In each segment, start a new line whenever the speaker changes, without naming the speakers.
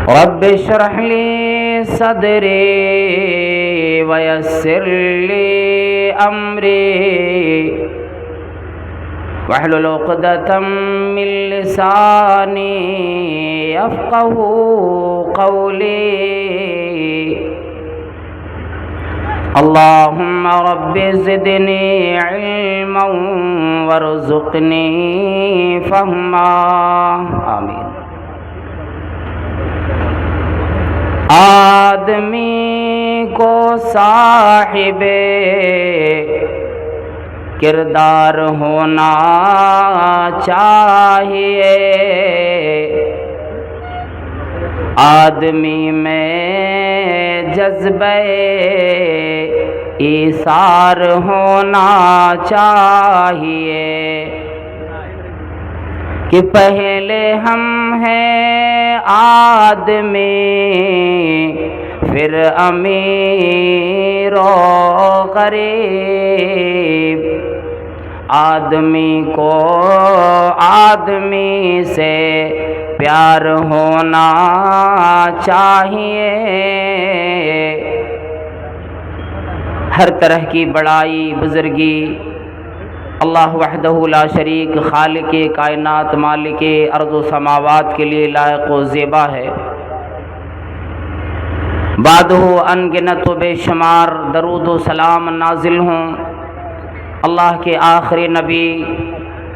رب اشرح لي صدري ويسر لي أمري واحلل عقدة من لساني يفقهوا قولي اللهم رب زدني علما وارزقني فهما آمین۔ آدمی کو صاحب کردار ہونا چاہیے، آدمی میں جذبہ ایثار ہونا چاہیے کہ پہلے ہم ہیں آدمی پھر امیر و غریب، آدمی کو آدمی سے پیار ہونا چاہیے۔ ہر طرح کی بڑائی بزرگی اللہ وحدہ لا شریک خالق کائنات مالک ارض و سماوات کے لیے لائق و زیبا ہے۔ بعدہ انگنت و بے شمار درود و سلام نازل ہوں اللہ کے آخری نبی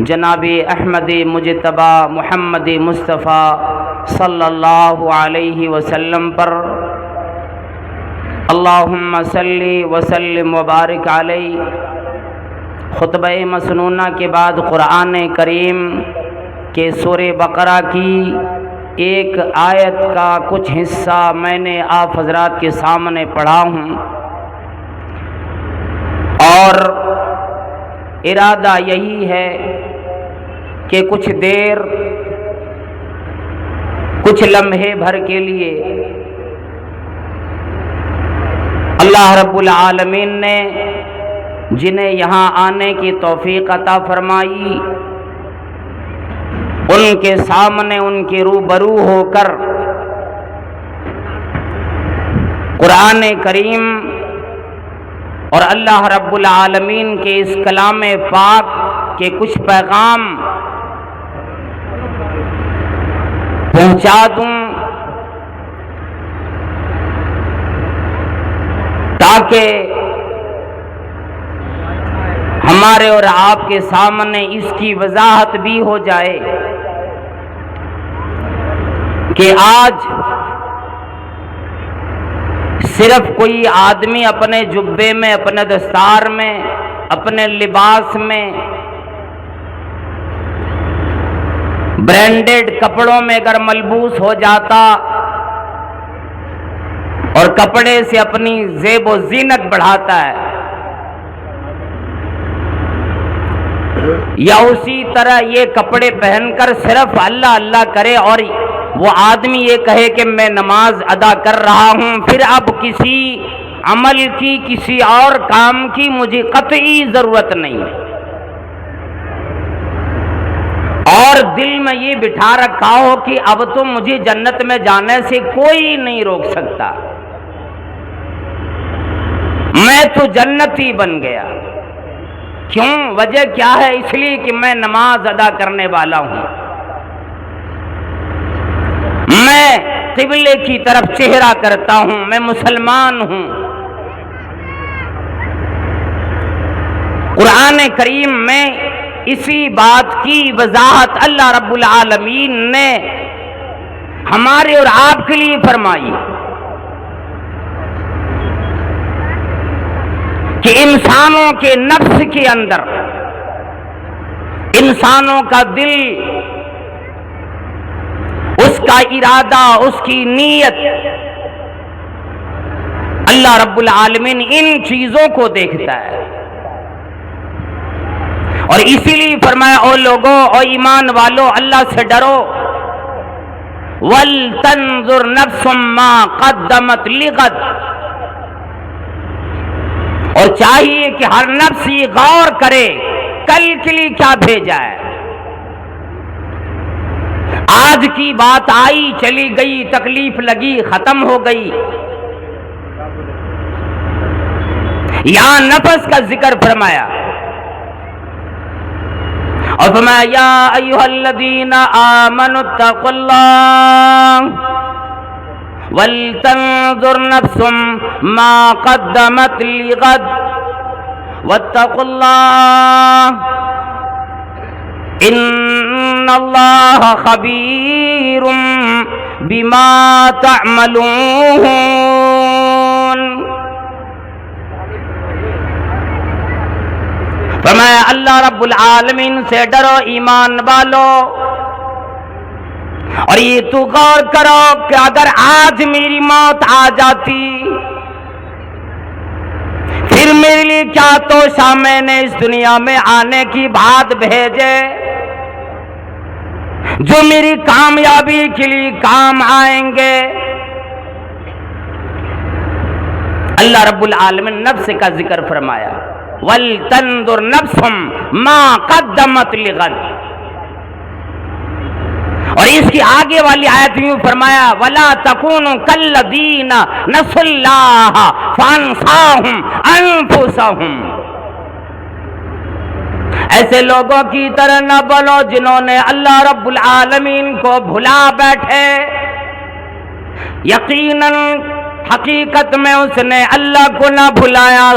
جناب احمد مجتبی محمد مصطفیٰ صلی اللہ علیہ وسلم پر۔ اللہم صلی وسلم وبارک علیہ۔ خطبہ مسنونہ کے بعد قرآن کریم کے سورہ بقرہ کی ایک آیت کا کچھ حصہ میں نے آپ حضرات کے سامنے پڑھا ہوں، اور ارادہ یہی ہے کہ کچھ دیر کچھ لمحے بھر کے لیے اللہ رب العالمین نے جنہیں یہاں آنے کی توفیق عطا فرمائی، ان کے سامنے ان کے روبرو ہو کر قرآن کریم اور اللہ رب العالمین کے اس کلام پاک کے کچھ پیغام پہنچا دوں، تاکہ ہمارے اور آپ کے سامنے اس کی وضاحت بھی ہو جائے کہ آج صرف کوئی آدمی اپنے جبے میں، اپنے دستار میں، اپنے لباس میں، برانڈڈ کپڑوں میں اگر ملبوس ہو جاتا اور کپڑے سے اپنی زیب و زینت بڑھاتا ہے، یا اسی طرح یہ کپڑے پہن کر صرف اللہ اللہ کرے اور وہ آدمی یہ کہے کہ میں نماز ادا کر رہا ہوں، پھر اب کسی عمل کی، کسی اور کام کی مجھے قطعی ضرورت نہیں ہے، اور دل میں یہ بٹھا رکھا ہو کہ اب تو مجھے جنت میں جانے سے کوئی نہیں روک سکتا، میں تو جنتی بن گیا۔ کیوں؟ وجہ کیا ہے؟ اس لیے کہ میں نماز ادا کرنے والا ہوں، میں قبلے کی طرف چہرہ کرتا ہوں، میں مسلمان ہوں۔ قرآن کریم میں اسی بات کی وضاحت اللہ رب العالمین نے ہمارے اور آپ کے لیے فرمائی کہ انسانوں کے نفس کے اندر، انسانوں کا دل، اس کا ارادہ، اس کی نیت، اللہ رب العالمین ان چیزوں کو دیکھتا ہے، اور اسی لیے فرمایا او لوگوں، او ایمان والو، اللہ سے ڈرو، وَلْتَنْظُرْ نَفْسٌ مَّا قَدَّمَتْ لِغَدٍ، اور چاہیے کہ ہر نفس یہ غور کرے کل کے لیے کیا بھیجا ہے۔ آج کی بات آئی چلی گئی، تکلیف لگی ختم ہو گئی. یہاں نفس کا ذکر فرمایا اور فرمایا یا ایھا الذین آمنوا اتقوا اللہ ولتنظر نفس ما قدمت لغد واتقوا اللہ ان اللہ خبیر بما تعملون. فرمایا اللہ رب العالمین سے ڈرو ایمان والو، اور یہ تو غور کرو کہ اگر آج میری موت آ جاتی پھر میرے لیے کیا توشہ میں نے اس دنیا میں آنے کی بات بھیجے جو میری کامیابی کے لیے کام آئیں گے. اللہ رب العالمین نفس کا ذکر فرمایا وَلْتَنْظُرْ نَفْسٌ مَا قَدَّمَتْ لِغَدٍ، اور اس کی آگے والی آیت میں فرمایا وَلَا تَكُونُوا كَالَّذِينَ نَسُوا اللَّهَ فَأَنْسَاهُمْ أَنفُسَهُمْ، ایسے لوگوں کی طرح نہ بنو جنہوں نے اللہ رب العالمین کو بھلا بیٹھے. یقیناً حقیقت میں اس نے اللہ کو نہ بھلایا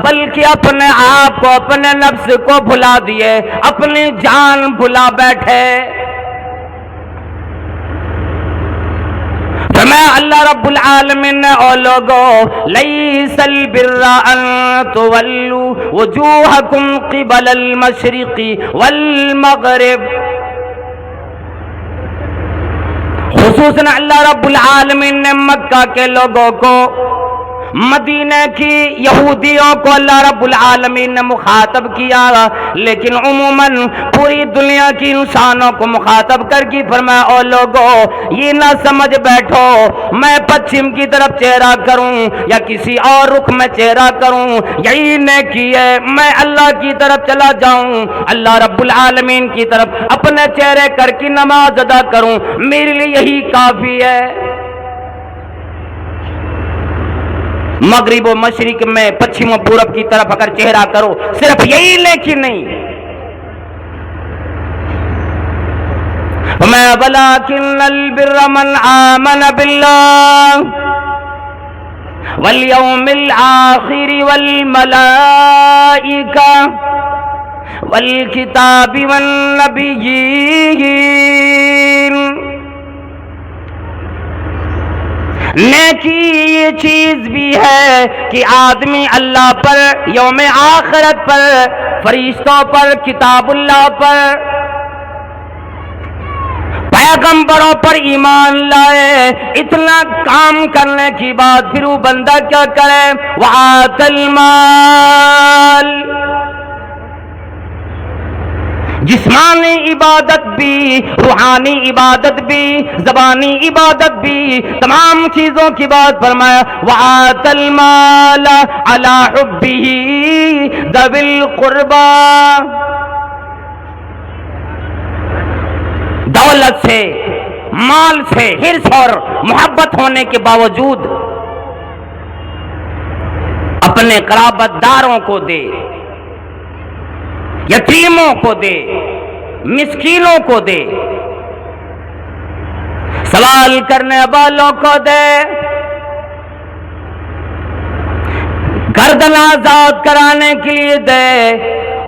بلکہ اپنے آپ کو، اپنے نفس کو بھلا دیے، اپنی جان بھلا بیٹھے. فرمایا اللہ رب العالمین نے او لوگو لیس البر ان تولوا وجوہکم قبل المشرق والمغرب، خصوصاً اللہ رب العالمین نے مکہ کے لوگوں کو، مدینہ کی یہودیوں کو اللہ رب العالمین نے مخاطب کیا، لیکن عموماً پوری دنیا کی انسانوں کو مخاطب کر کے فرمایا او لوگو یہ نہ سمجھ بیٹھو میں پچھم کی طرف چہرہ کروں یا کسی اور رخ میں چہرہ کروں، یہی نیکی ہے میں اللہ کی طرف چلا جاؤں، اللہ رب العالمین کی طرف اپنے چہرے کر کے نماز ادا کروں، میرے لیے یہی کافی ہے. مغرب و مشرق میں، پچھم و پورب کی طرف اگر چہرہ کرو صرف یہی لیکن نہیں. میں وَلَٰكِنَّ الْبِرَّ مَنْ آمَنَ بِاللَّهِ وَالْيَوْمِ الْآخِرِ وَالْمَلَائِكَةِ وَالْكِتَابِ وَالنَّبِيِّينَ. نیکی یہ چیز بھی ہے کہ آدمی اللہ پر، یوم آخرت پر، فرشتوں پر، کتاب اللہ پر، پیغمبروں پر ایمان لائے. اتنا کام کرنے کی بعد پھر وہ بندہ کیا کرے؟ وَآتَ الْمَالِ، جسمانی عبادت بھی، روحانی عبادت بھی، زبانی عبادت بھی، تمام چیزوں کی بات فرمایا وَآتَ الْمَالَ عَلَى حُبِّهِ ذَوِي الْقُرْبَى. دولت سے، مال سے حرص اور محبت ہونے کے باوجود اپنے قرابت داروں کو دے، یتیموں کو دے، مسکینوں کو دے، سوال کرنے والوں کو دے، گردن آزاد کرانے کے لیے دے،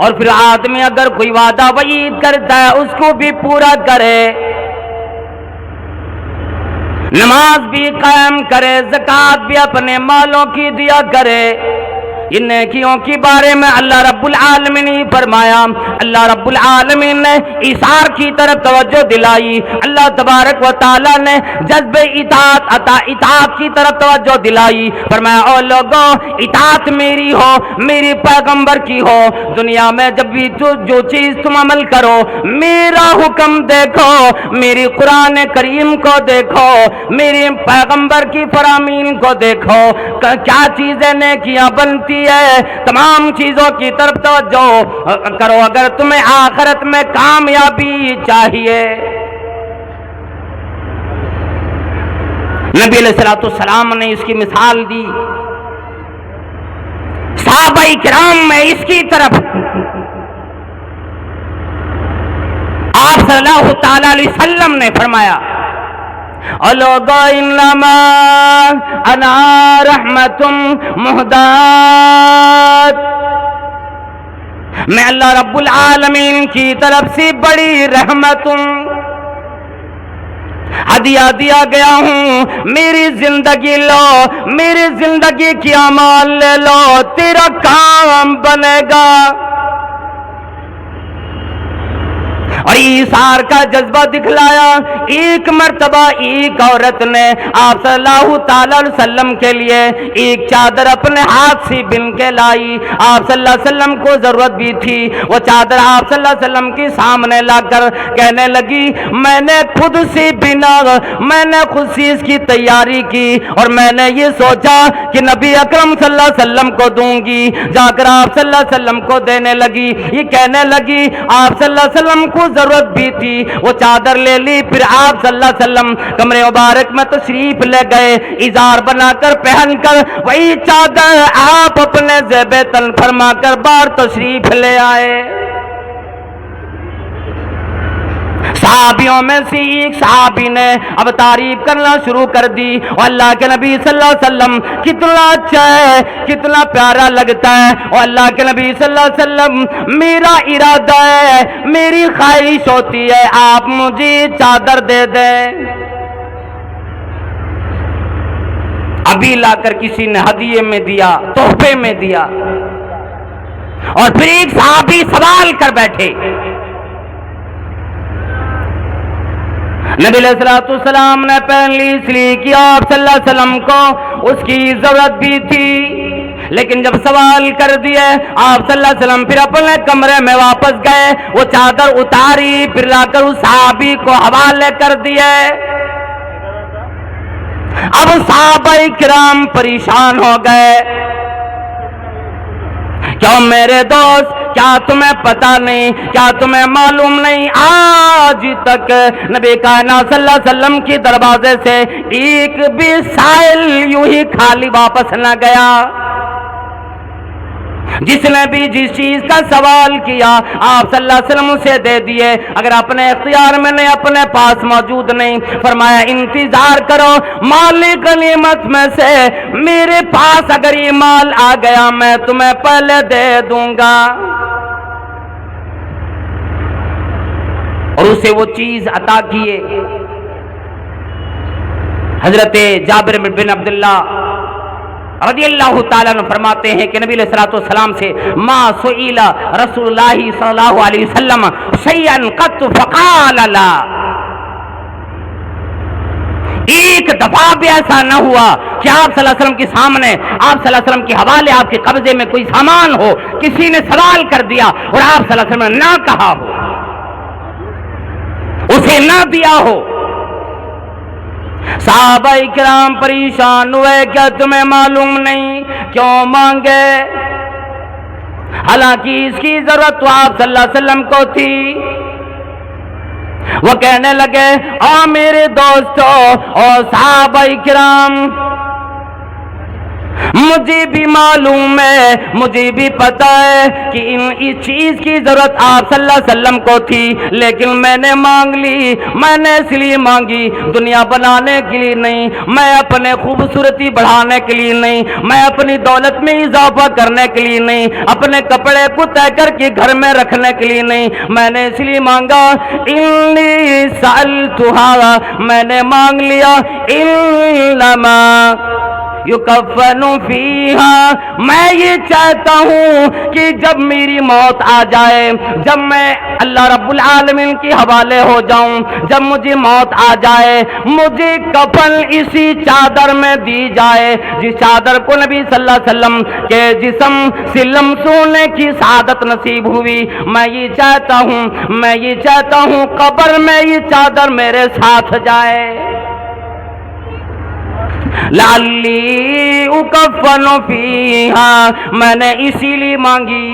اور پھر آدمی اگر کوئی وعدہ وعید کرتا ہے اس کو بھی پورا کرے، نماز بھی قائم کرے، زکوٰۃ بھی اپنے مالوں کی دیا کرے. ان نیکیوں کے بارے میں اللہ رب العالمین نے فرمایا، اللہ رب العالمین نے ایثار کی طرف توجہ دلائی، اللہ تبارک و تعالی نے جذب اطاعت کی طرف توجہ دلائی. فرمایا او لوگوں اطاعت میری ہو، میری پیغمبر کی ہو، دنیا میں جب بھی جو چیز تم عمل کرو میرا حکم دیکھو، میری قرآن کریم کو دیکھو، میری پیغمبر کی فرامین کو دیکھو، کیا چیزیں نیکیاں بنتی ہے، تمام چیزوں کی طرف توجہ کرو. اگر تمہیں آخرت میں کامیابی چاہیے نبی علیہ الصلوۃ والسلام نے اس کی مثال دی، صحابہ کرام میں اس کی طرف آپ صلی اللہ تعالی علیہ وسلم نے فرمایا الوگو انما انا رحمت مہدات، میں اللہ رب العالمین کی طرف سے بڑی رحمت ہوں، ہدیہ دیا گیا ہوں، میری زندگی لو، میری زندگی کی اعمال لے لو، تیرا کام بنے گا۔ اور ایثار کا جذبہ دکھلایا۔ ایک مرتبہ ایک عورت نے آپ صلی اللہ تعالی علیہ وسلم کے لیے ایک چادر اپنے ہاتھ سے بن کے لائی، آپ صلی اللہ علیہ وسلم کو ضرورت بھی تھی، وہ چادر آپ صلی اللہ علیہ وسلم کے سامنے لا کر کہنے لگی میں نے خود سے بنا، میں نے خود سے اس کی تیاری کی، اور میں نے یہ سوچا کہ نبی اکرم صلی اللہ علیہ وسلم کو دوں گی، جا کر آپ صلی اللہ علیہ وسلم کو دینے لگی، یہ کہنے لگی آپ صلی اللہ علیہ وسلم کو ضرورت بھی تھی، وہ چادر لے لی، پھر آپ صلی اللہ علیہ وسلم کمرے مبارک میں تشریف لے گئے، اظہار بنا کر پہن کر وہی چادر آپ اپنے زیب تن فرما کر باہر تشریف لے آئے۔ صحابیوں میں سے ایک صحابی نے اب تعریف کرنا شروع کر دی، اور اللہ کے نبی صلی اللہ علیہ وسلم کتنا اچھا ہے، کتنا پیارا لگتا ہے، اور اللہ کے نبی صلی اللہ علیہ وسلم میرا ارادہ ہے، میری خواہش ہوتی ہے آپ مجھے چادر دے دیں۔ ابھی لا کر کسی نے ہدیے میں دیا، تحفے میں دیا، اور پھر ایک صحابی سوال کر بیٹھے، نبی علیہ الصلوۃ والسلام نے پہن لی اس لیے کہ آپ صلی اللہ علیہ وسلم کو اس کی ضرورت بھی تھی، لیکن جب سوال کر دیے آپ صلی اللہ علیہ وسلم پھر اپنے کمرے میں واپس گئے، وہ چادر اتاری، پھر لا کر اس صحابی کو حوالے کر دیے۔ اب صحابہ کرام پریشان ہو گئے، کیوں میرے دوست، کیا تمہیں پتا نہیں، کیا تمہیں معلوم نہیں، آج تک نبی کائنات صلی اللہ علیہ وسلم کی دروازے سے ایک بھی سائل یوں ہی خالی واپس نہ گیا، جس نے بھی جس چیز کا سوال کیا آپ صلی اللہ علیہ وسلم اسے دے دیے، اگر اپنے اختیار میں نہیں، اپنے پاس موجود نہیں، فرمایا انتظار کرو، مال غنیمت میں سے میرے پاس اگر یہ مال آ گیا میں تمہیں پہلے دے دوں گا، اور اسے وہ چیز عطا کیے۔ حضرت جابر بن عبداللہ رضی اللہ تعالیٰ عنہ فرماتے ہیں کہ نبی علیہ الصلوۃ والسلام سے ما سئل رسول اللہ صلی اللہ علیہ وسلم شیئا قط فقال لا، ایک دفعہ بھی ایسا نہ ہوا کہ آپ صلی اللہ علیہ وسلم کے سامنے، آپ صلی اللہ علیہ وسلم کے حوالے، آپ کے قبضے میں کوئی سامان ہو، کسی نے سوال کر دیا اور آپ صلی اللہ علیہ وسلم نے نہ کہا ہو، اسے نہ دیا ہو۔ صحابہ کرام پریشان ہوئے، کیا تمہیں معلوم نہیں کیوں مانگے، حالانکہ اس کی ضرورت تو آپ صلی اللہ علیہ وسلم کو تھی۔ وہ کہنے لگے میرے دوستو اور صحابہ کرام، مجھے بھی معلوم ہے، مجھے بھی پتا ہے کہ اس چیز کی ضرورت آپ صلی اللہ علیہ وسلم کو تھی، لیکن میں نے مانگ لی، میں نے اس لیے مانگی دنیا بنانے کے لیے نہیں، میں اپنے خوبصورتی بڑھانے کے لیے نہیں، میں اپنی دولت میں اضافہ کرنے کے لیے نہیں، اپنے کپڑے کو طے کر کے گھر میں رکھنے کے لیے نہیں، میں نے اس لیے مانگا انی سألتھا، میں نے مانگ لیا انما یکفن فیہا، میں یہ چاہتا ہوں کہ جب میری موت آ جائے، جب میں اللہ رب العالمین کے حوالے ہو جاؤں، جب مجھے موت آ جائے، مجھے کفن اسی چادر میں دی جائے جس چادر کو نبی صلی اللہ علیہ وسلم کے جسم سے لمس ہونے کی سعادت نصیب ہوئی۔ میں یہ چاہتا ہوں، میں یہ چاہتا ہوں قبر میں یہ چادر میرے ساتھ جائے، لعلی اکفن فیہا، میں نے اسی لیے مانگی،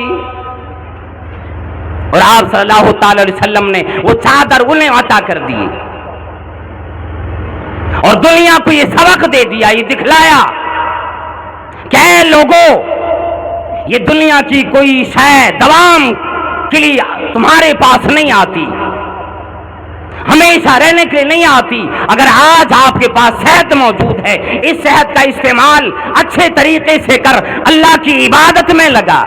اور آپ صلی اللہ تعالی علیہ وسلم نے وہ چادر انہیں عطا کر دی، اور دنیا کو یہ سبق دے دیا، یہ دکھلایا کہ اے لوگوں، یہ دنیا کی کوئی شے دوام کے لیے تمہارے پاس نہیں آتی، ہمیشہ رہنے کے لیے نہیں آتی۔ اگر آج آپ کے پاس صحت موجود ہے، اس صحت کا استعمال اچھے طریقے سے کر، اللہ کی عبادت میں لگا۔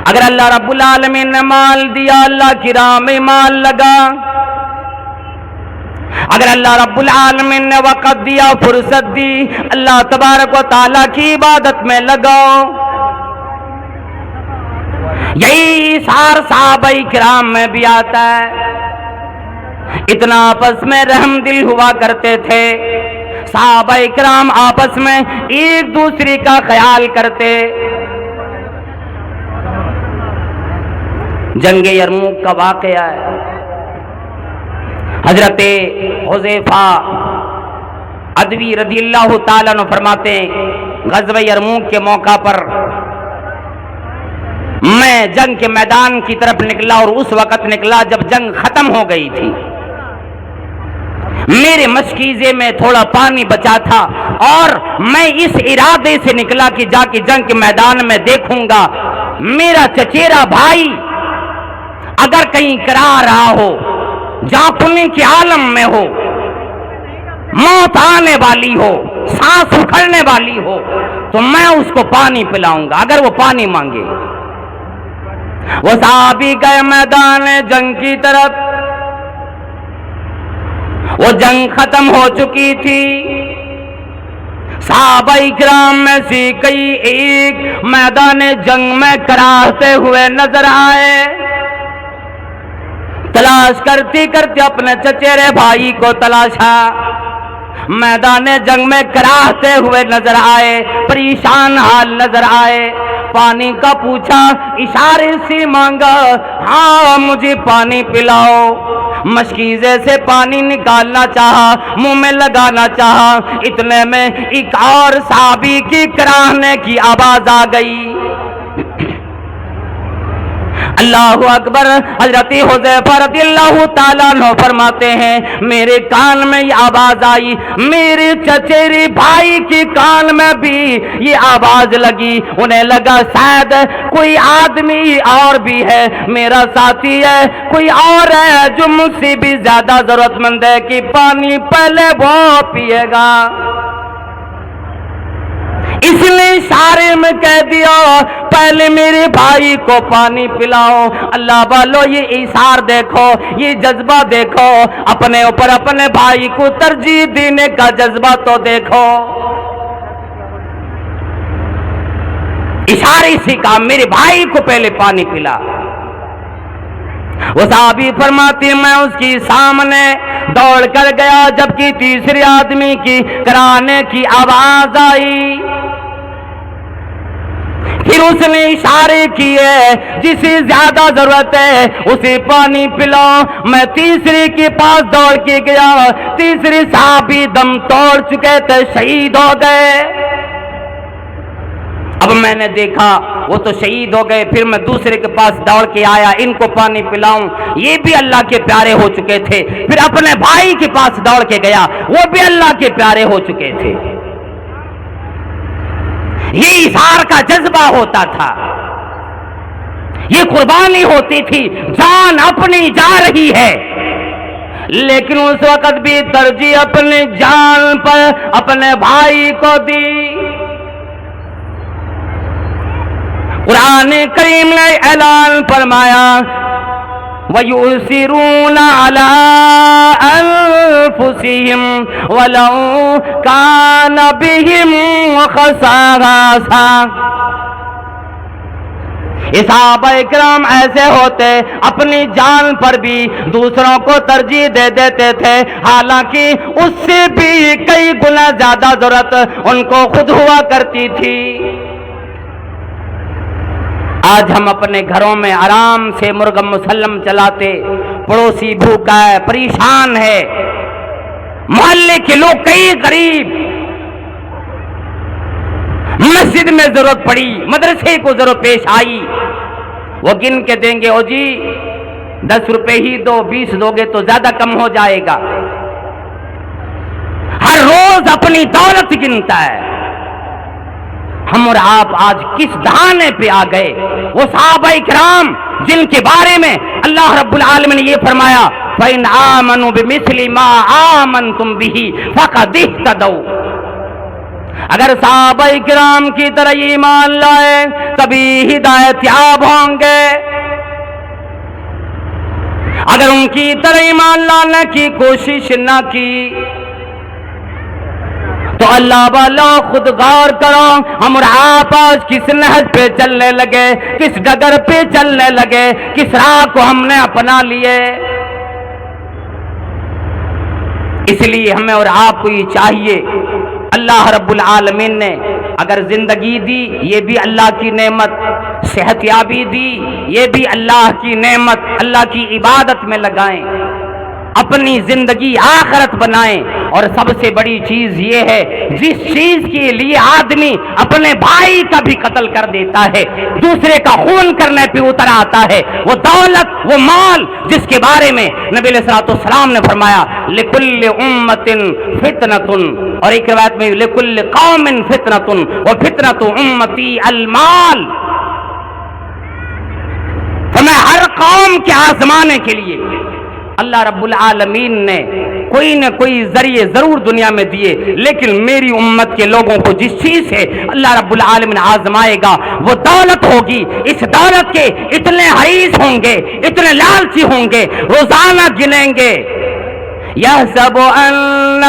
اگر اللہ رب العالمین نے مال دیا، اللہ کی راہ میں مال لگا۔ اگر اللہ رب العالمین نے وقت دیا، فرصت دی، اللہ تبارک و تعالیٰ کی عبادت میں لگاؤ۔ یہی سار صحابہ کرام میں بھی آتا ہے، اتنا آپس میں رحم دل ہوا کرتے تھے، صحابہ کرام آپس میں ایک دوسرے کا خیال کرتے۔ جنگ یرموک کا واقعہ ہے، حضرت حذیفہ ادوی رضی اللہ تعالیٰ عنہ فرماتے ہیں، غزوہ یرموک کے موقع پر میں جنگ کے میدان کی طرف نکلا، اور اس وقت نکلا جب جنگ ختم ہو گئی تھی۔ میرے مشکیزے میں تھوڑا پانی بچا تھا، اور میں اس ارادے سے نکلا کہ جا کے جنگ کے میدان میں دیکھوں گا میرا چچیرا بھائی اگر کہیں کرا رہا ہو، جاپنے کے عالم میں ہو، موت آنے والی ہو، سانس اکھڑنے والی ہو، تو میں اس کو پانی پلاؤں گا اگر وہ پانی مانگے۔ وہ صحابی گئے میدان جنگ کی طرف، وہ جنگ ختم ہو چکی تھی، صحابہ کرام میں سے کئی ایک میدان جنگ میں کراہتے ہوئے نظر آئے، تلاش کرتے کرتے اپنے چچیرے بھائی کو تلاشا، میدان جنگ میں کراہتے ہوئے نظر آئے، پریشان حال نظر آئے، پانی کا پوچھا، اشارے سے مانگا، ہاں مجھے پانی پلاؤ۔ مشکیزے سے پانی نکالنا چاہا، منہ میں لگانا چاہا، اتنے میں ایک اور صحابی کی کراہنے کی آواز آ گئی۔ اللہ اکبر۔ حضرت حذیفہ رضی اللہ تعالیٰ عنہ فرماتے ہیں، میرے کان میں یہ آواز آئی، میرے چچیرے بھائی کے کان میں بھی یہ آواز لگی، انہیں لگا شاید کوئی آدمی اور بھی ہے، میرا ساتھی ہے، کوئی اور ہے جو مجھ سے بھی زیادہ ضرورت مند ہے کہ پانی پہلے وہ پیے گا۔ اس نے اشارے میں کہہ دیا، پہلے میرے بھائی کو پانی پلاؤ۔ اللہ والو، یہ اشار دیکھو، یہ جذبہ دیکھو، اپنے اوپر اپنے بھائی کو ترجیح دینے کا جذبہ تو دیکھو۔ اشارے سے کہا میرے بھائی کو پہلے پانی پلا۔ وہ صحابی فرماتی، میں اس کی سامنے دوڑ کر گیا، جبکہ تیسرے آدمی کی کرانے کی آواز آئی، پھر اس نے اشارے کیے، جسے زیادہ ضرورت ہے اسے پانی پلاؤ۔ میں تیسرے کے پاس دوڑ کے گیا، تیسرے صحابی دم توڑ چکے تھے، شہید ہو گئے۔ اب میں نے دیکھا وہ تو شہید ہو گئے، پھر میں دوسرے کے پاس دوڑ کے آیا، ان کو پانی پلاؤں، یہ بھی اللہ کے پیارے ہو چکے تھے۔ پھر اپنے بھائی کے پاس دوڑ کے گیا، وہ بھی اللہ کے پیارے ہو چکے تھے۔ یہ اظہار کا جذبہ ہوتا تھا، یہ قربانی ہوتی تھی، جان اپنی جا رہی ہے، لیکن اس وقت بھی ترجیح اپنی جان پر اپنے بھائی کو دی۔ قرآن کریم نے اعلان فرمایا، وَيُؤْثِرُونَ عَلَىٰ أَنفُسِهِمْ وَلَوْ كَانَ بِهِمْ خَصَاصَةٌ۔ صحابہ کرام ایسے ہوتے، اپنی جان پر بھی دوسروں کو ترجیح دے دیتے تھے، حالانکہ اس سے بھی کئی گنا زیادہ ضرورت ان کو خود ہوا کرتی تھی۔ آج ہم اپنے گھروں میں آرام سے مرغم مسلم چلاتے، پڑوسی بھوکا ہے، پریشان ہے، محلے کے لوگ کئی غریب، مسجد میں ضرورت پڑی، مدرسے کو ضرورت پیش آئی، وہ گن کے دیں گے، او جی 10 روپے ہی دو، 20 دو گے تو زیادہ کم ہو جائے گا۔ روز اپنی دولت گنتا ہے۔ ہم اور آپ آج کس دہانے پہ آ گئے؟ وہ صحابہ کرام جن کے بارے میں اللہ رب العالمین نے یہ فرمایا فَإِنْ آمَنُوا بِمِثْلِ مَا آمَنْتُمْ بِهِ فَقَدِ اهْتَدَوْا، اگر صحابہ کرام کی طرح ایمان لائے تبھی ہدایت یاب ہوں گے، اگر ان کی طرح ایمان لانے کی کوشش نہ کی تو اللہ والا خود غور کرو، ہم اور آپ آج کس نہج پہ چلنے لگے، کس ڈگر پہ چلنے لگے، کس راہ کو ہم نے اپنا لیے۔ اس لیے ہمیں اور آپ کو یہ چاہیے، اللہ رب العالمین نے اگر زندگی دی یہ بھی اللہ کی نعمت، صحت یابی دی یہ بھی اللہ کی نعمت، اللہ کی عبادت میں لگائیں، اپنی زندگی آخرت بنائیں۔ اور سب سے بڑی چیز یہ ہے جس چیز کے لیے آدمی اپنے بھائی کا بھی قتل کر دیتا ہے، دوسرے کا خون کرنے پہ اتر آتا ہے، وہ دولت، وہ مال جس کے بارے میں نبی علیہ الصلوۃ والسلام نے فرمایا لکل امت فتنۃ، اور ایک روایت میں لکل قوم فتنۃ وفتنۃ امتی المال، ہمیں ہر قوم کے آزمانے کے لیے اللہ رب العالمین نے کوئی نہ کوئی ذریعے ضرور دنیا میں دیے، لیکن میری امت کے لوگوں کو جس چیز سے اللہ رب العالمین آزمائے گا وہ دولت ہوگی۔ اس دولت کے اتنے حریص ہوں گے، اتنے لالچی ہوں گے، روزانہ گنیں گے یحسب ان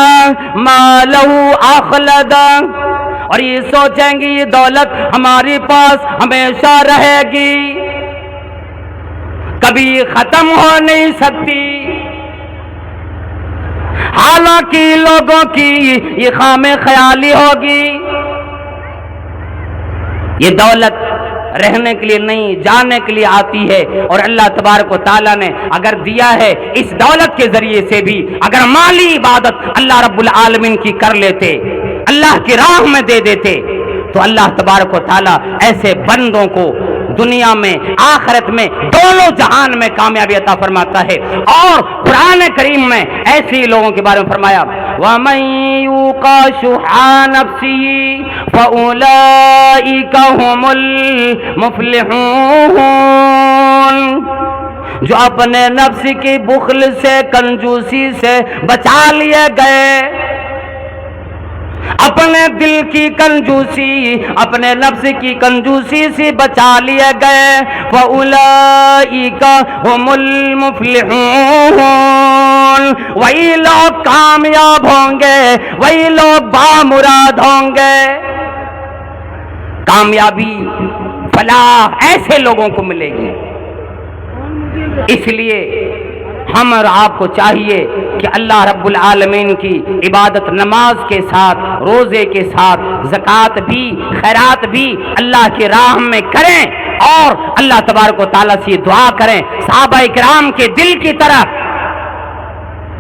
مالہ اخلدا، اور یہ سوچیں گے یہ دولت ہمارے پاس ہمیشہ رہے گی، کبھی ختم ہو نہیں سکتی۔ حالانکہ لوگوں کی یہ خام خیالی ہوگی، یہ دولت رہنے کے لیے نہیں جانے کے لیے آتی ہے، اور اللہ تبارک و تعالیٰ نے اگر دیا ہے اس دولت کے ذریعے سے بھی اگر مالی عبادت اللہ رب العالمین کی کر لیتے، اللہ کی راہ میں دے دیتے، تو اللہ تبارک و تعالیٰ ایسے بندوں کو دنیا میں آخرت میں دونوں جہان میں کامیابی عطا فرماتا ہے۔ اور قرآن کریم میں ایسے لوگوں کے بارے میں فرمایا وَمَن يُوقَ شُحَّ نَفْسِهِ فَأُولَئِكَ هُمُ الْمُفْلِحُونَ، جو اپنے نفس کی بخل سے، کنجوسی سے بچا لیے گئے، اپنے دل کی کنجوسی، اپنے نفس کی کنجوسی سے بچا لیے گئے، فَأُولَئِكَ هُمُ الْمُفْلِحُونَ، وہی لوگ کامیاب ہوں گے، وہی لوگ بامراد ہوں گے۔ کامیابی، فلاح ایسے لوگوں کو ملے گی۔ اس لیے ہم اور آپ کو چاہیے کہ اللہ رب العالمین کی عبادت نماز کے ساتھ، روزے کے ساتھ، زکوٰۃ بھی، خیرات بھی اللہ کی راہ میں کریں، اور اللہ تبارک و تعالیٰ سے دعا کریں صحابہ کرام کے دل کی طرح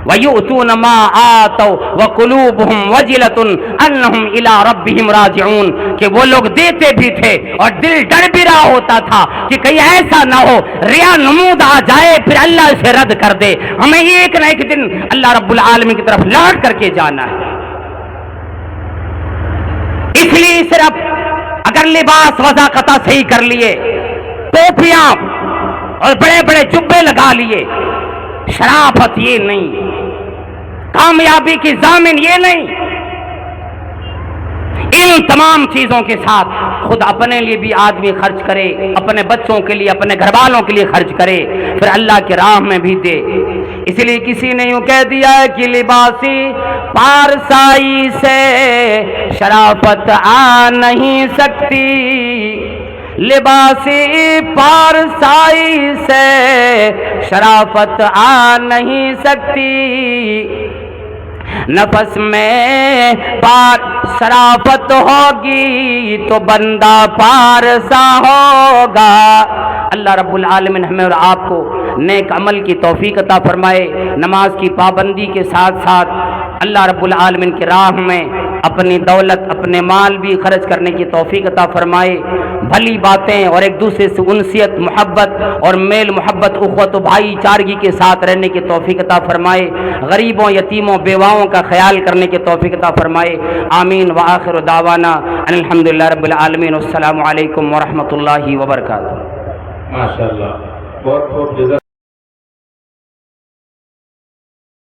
وَيُؤْتُونَ مَا آتَوْا وَقُلُوبُهُمْ وَجِلَةٌ أَنَّهُمْ إِلَىٰ رَبِّهِمْ رَاجِعُونَ، کہ وہ لوگ دیتے بھی تھے اور دل ڈر بھی رہا ہوتا تھا کہ کہیں ایسا نہ ہو ریا نمود آ جائے پھر اللہ اسے رد کر دے، ہمیں ایک نہ ایک دن اللہ رب العالمین کی طرف لوٹ کر کے جانا ہے۔ اس لیے صرف اگر لباس وضاقتہ صحیح کر لیے، ٹوپیاں اور بڑے بڑے جبے لگا لیے، شرافت یہ نہیں، کامیابی کی ضامن یہ نہیں۔ ان تمام چیزوں کے ساتھ خود اپنے لیے بھی آدمی خرچ کرے، اپنے بچوں کے لیے، اپنے گھر والوں کے لیے خرچ کرے، پھر اللہ کی راہ میں بھی دے۔ اس لیے کسی نے یوں کہہ دیا ہے کہ لباسی پارسائی سے شرافت آ نہیں سکتی، لباسی پارسائی سے شرافت آ نہیں سکتی، نفس میں شرافت ہوگی تو بندہ پارسا ہوگا۔ اللہ رب العالمین ہمیں اور آپ کو نیک عمل کی توفیق عطا فرمائے، نماز کی پابندی کے ساتھ ساتھ اللہ رب العالمین کی راہ میں اپنی دولت اپنے مال بھی خرچ کرنے کی توفیق عطا فرمائے، بھلی باتیں اور ایک دوسرے سے انسیت محبت اور میل محبت اخوت و بھائی چارگی کے ساتھ رہنے کی توفیق عطا فرمائے، غریبوں یتیموں بیواؤں کا خیال کرنے کی توفیق عطا فرمائے، آمین۔ وآخر دعوانا ان الحمدللہ رب العالمین، السلام علیکم ورحمۃ اللہ وبرکاتہ۔
ماشاءاللہ، بہت بہت جزاک